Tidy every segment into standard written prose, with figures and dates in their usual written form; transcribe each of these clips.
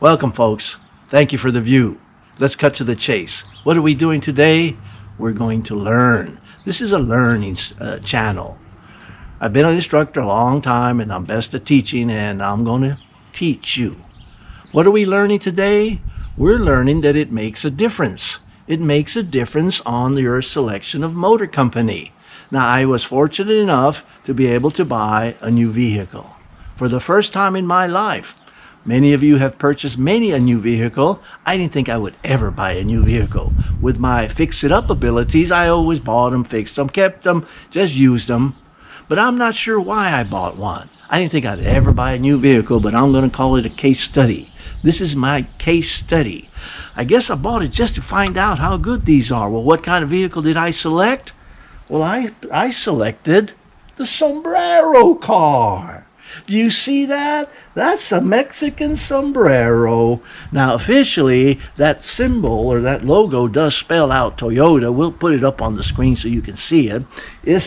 Welcome, folks. Thank you for the view. Let's cut to the chase. What are we doing today? We're going to learn. This is a learning channel. I've been an instructor a long time and I'm best at teaching, and I'm going to teach you. What are we learning today? We're learning that it makes a difference. It makes a difference on your selection of motor company. Now, I was fortunate enough to be able to buy a new vehicle for the first time in my life. Many of you have purchased many a new vehicle. I didn't think I would ever buy a new vehicle. With my fix-it-up abilities, I always bought them, fixed them, kept them, just used them. But I'm not sure why I bought one. I didn't think I'd ever buy a new vehicle, but I'm going to call it a case study. This is my case study. I guess I bought it just to find out how good these are. Well, what kind of vehicle did I select? Well, I selected the sombrero car. Do you see that? That's a Mexican sombrero. Now, officially, that symbol or that logo does spell out Toyota. We'll put it up on the screen so you can see it.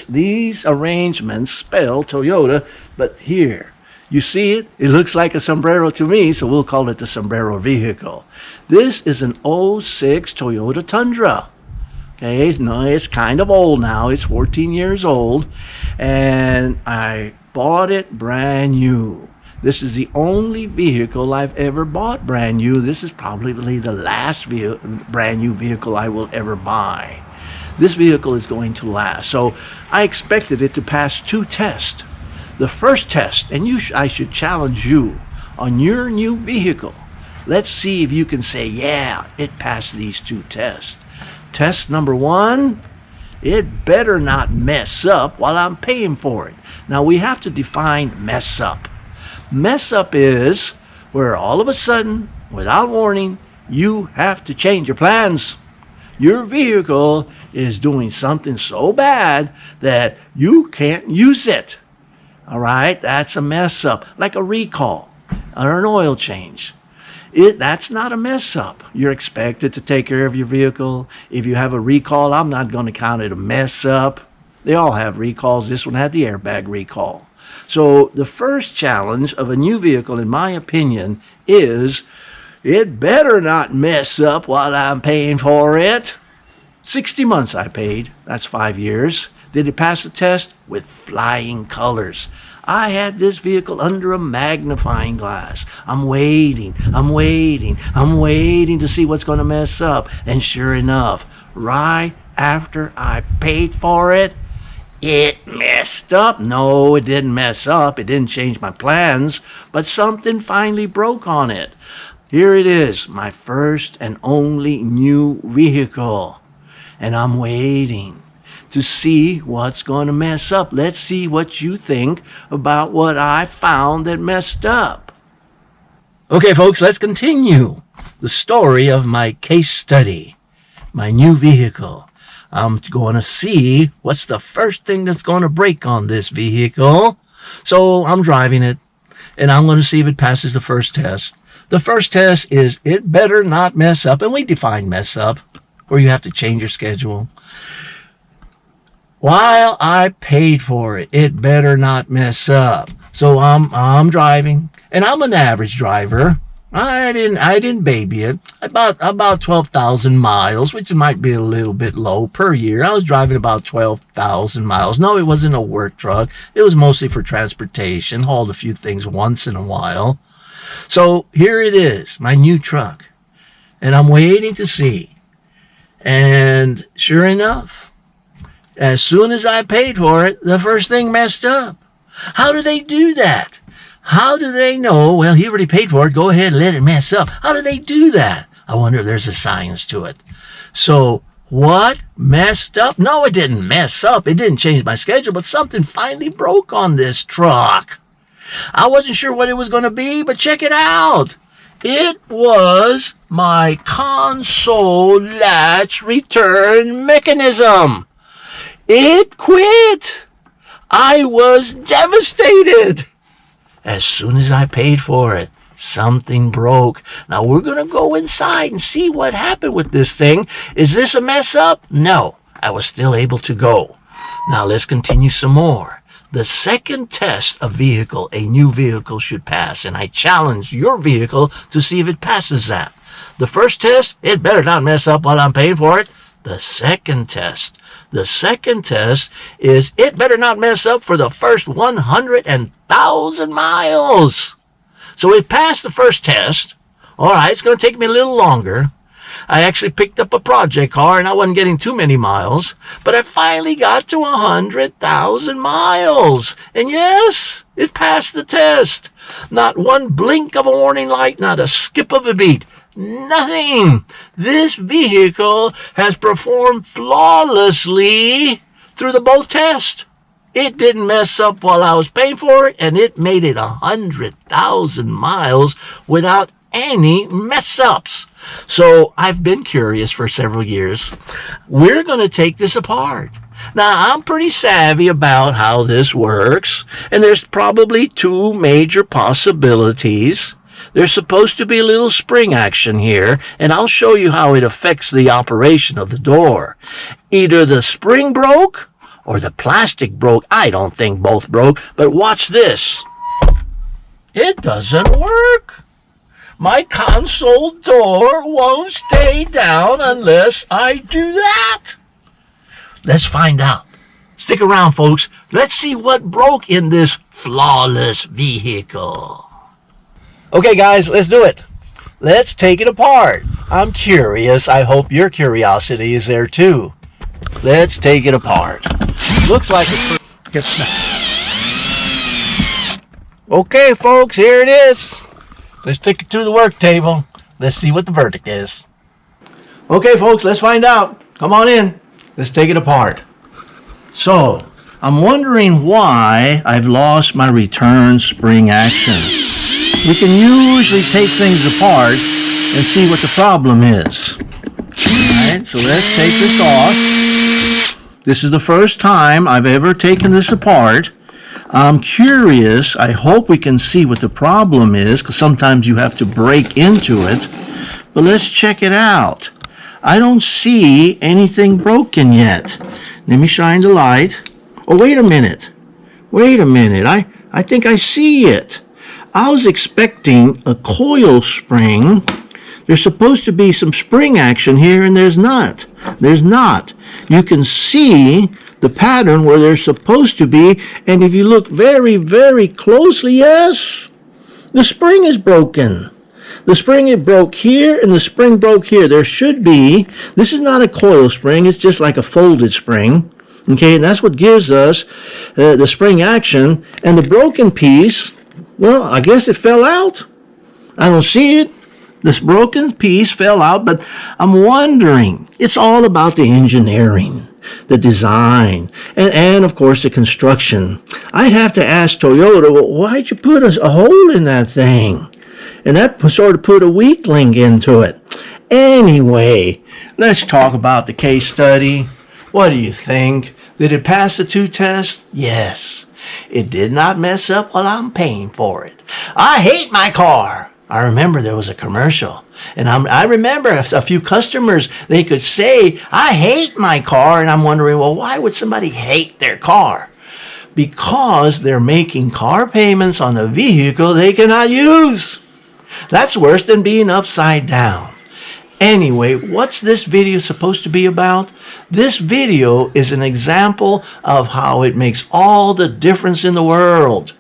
These arrangements spell Toyota, but here, you see it? It looks like a sombrero to me, so we'll call it the sombrero vehicle. This is an '06 Toyota Tundra. Okay, no, it's kind of old now. It's 14 years old, and I bought it brand new. This is the only vehicle I've ever bought brand new. This is probably the last brand new vehicle I will ever buy. This vehicle is going to last. So I expected it to pass two tests. The first test, and I should challenge you on your new vehicle. Let's see if you can say, yeah, it passed these two tests. Test number one, it better not mess up while I'm paying for it. Now, we have to define mess up. Mess up is where all of a sudden, without warning, you have to change your plans. Your vehicle is doing something so bad that you can't use it. All right, that's a mess up, like a recall or an oil change. That's not a mess up. You're expected to take care of your vehicle. If you have a recall, I'm not going to count it a mess up. They all have recalls. This one had the airbag recall. So the first challenge of a new vehicle, in my opinion, is it better not mess up while I'm paying for it. 60 months I paid. That's 5 years. Did it pass the test? With flying colors. I had this vehicle under a magnifying glass. I'm waiting to see what's going to mess up. And sure enough, right after I paid for it, it messed up. No, it didn't mess up. It didn't change my plans, but something finally broke on it. Here it is, my first and only new vehicle. And I'm waiting to see what's going to mess up. Let's see what you think about what I found that messed up. Okay, folks, let's continue the story of my case study, my new vehicle. I'm going to see what's the first thing that's going to break on this vehicle. So I'm driving it, and I'm going to see if it passes the first test. The first test is it better not mess up, and we define mess up, where you have to change your schedule. While I paid for it, it better not mess up. So I'm driving, and I'm an average driver. I didn't baby it. About 12,000 miles, which might be a little bit low per year. I was driving about 12,000 miles. No, it wasn't a work truck. It was mostly for transportation. Hauled a few things once in a while. So here it is, my new truck, and I'm waiting to see. And sure enough, as soon as I paid for it, the first thing messed up. How do they do that? How do they know, well, he already paid for it, go ahead and let it mess up? How do they do that? I wonder if there's a science to it. So what messed up? No, it didn't mess up. It didn't change my schedule, but something finally broke on this truck. I wasn't sure what it was going to be, but check it out. It was my console latch return mechanism. It quit. I was devastated. As soon as I paid for it, something broke. Now we're going to go inside and see what happened with this thing. Is this a mess up? No, I was still able to go. Now let's continue some more. the second test a new vehicle should pass. And I challenge your vehicle to see if it passes that. The first test, it better not mess up while I'm paying for it. The second test is it better not mess up for the first 100,000 miles. So it passed the first test. All right, it's going to take me a little longer. I actually picked up a project car and I wasn't getting too many miles, but I finally got to 100,000 miles. And yes, it passed the test. Not one blink of a warning light, not a skip of a beat. Nothing. This vehicle has performed flawlessly through the both tests. It didn't mess up while I was paying for it, and it made it 100,000 miles without any mess-ups. So I've been curious for several years. We're going to take this apart. Now, I'm pretty savvy about how this works, and there's probably two major possibilities. There's supposed to be a little spring action here, and I'll show you how it affects the operation of the door. Either the spring broke or the plastic broke. I don't think both broke, but watch this. It doesn't work. My console door won't stay down unless I do that. Let's find out. Stick around, folks. Let's see what broke in this flawless vehicle. Okay, guys, let's do it. Let's take it apart. I'm curious. I hope your curiosity is there too. Let's take it apart. Looks like it's... Okay, folks, here it is. Let's take it to the work table. Let's see what the verdict is. Okay, folks, let's find out. Come on in. Let's take it apart. So, I'm wondering why I've lost my return spring action. We can usually take things apart and see what the problem is. Alright, so let's take this off. This is the first time I've ever taken this apart. I'm curious. I hope we can see what the problem is, because sometimes you have to break into it. But let's check it out. I don't see anything broken yet. Let me shine the light. Oh, wait a minute. I think I see it. I was expecting a coil spring. There's supposed to be some spring action here, and there's not. You can see the pattern where they're supposed to be, and if you look very, very closely, yes, the spring is broken. The spring it broke here, and the spring broke here. There should be, this is not a coil spring, it's just like a folded spring. Okay, and that's what gives us the spring action. And the broken piece, well, I guess it fell out. I don't see it. This broken piece fell out, but I'm wondering, it's all about the engineering, the design, and of course the construction. I'd have to ask Toyota, well, why'd you put a hole in that thing? And that sort of put a weak link into it. Anyway, let's talk about the case study. What do you think? Did it pass the two tests? Yes. It did not mess up while I'm paying for it. I hate my car. I remember there was a commercial, and I remember a few customers, they could say, I hate my car, and I'm wondering, well, why would somebody hate their car? Because they're making car payments on a vehicle they cannot use. That's worse than being upside down. Anyway, what's this video supposed to be about? This video is an example of how it makes all the difference in the world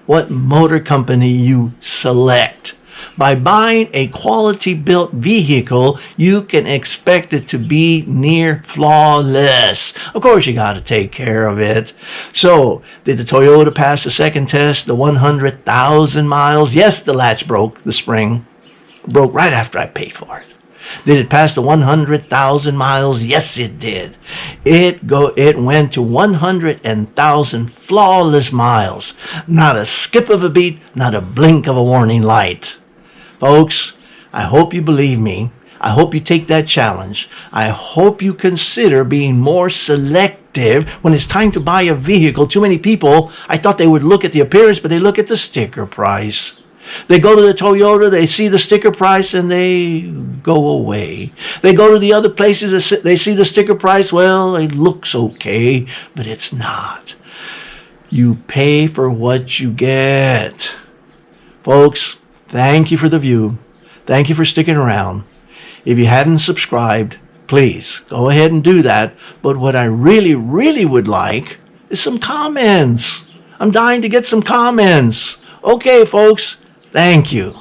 what motor company you select. By buying a quality built vehicle, you can expect it to be near flawless. Of course, you got to take care of it. So, did the Toyota pass the second test, the 100,000 miles? Yes, the latch broke, the spring broke right after I paid for it. Did it pass the 100,000 miles? Yes, it did. It went to 100,000 flawless miles. Not a skip of a beat, not a blink of a warning light. Folks, I hope you believe me. I hope you take that challenge. I hope you consider being more selective when it's time to buy a vehicle. Too many people, I thought they would look at the appearance, but they look at the sticker price. They go to the Toyota, they see the sticker price, and they go away. They go to the other places, they see the sticker price, well, it looks okay, but it's not. You pay for what you get. Folks, thank you for the view. Thank you for sticking around. If you hadn't subscribed, please go ahead and do that. But what I really, really would like is some comments. I'm dying to get some comments. Okay, folks, thank you.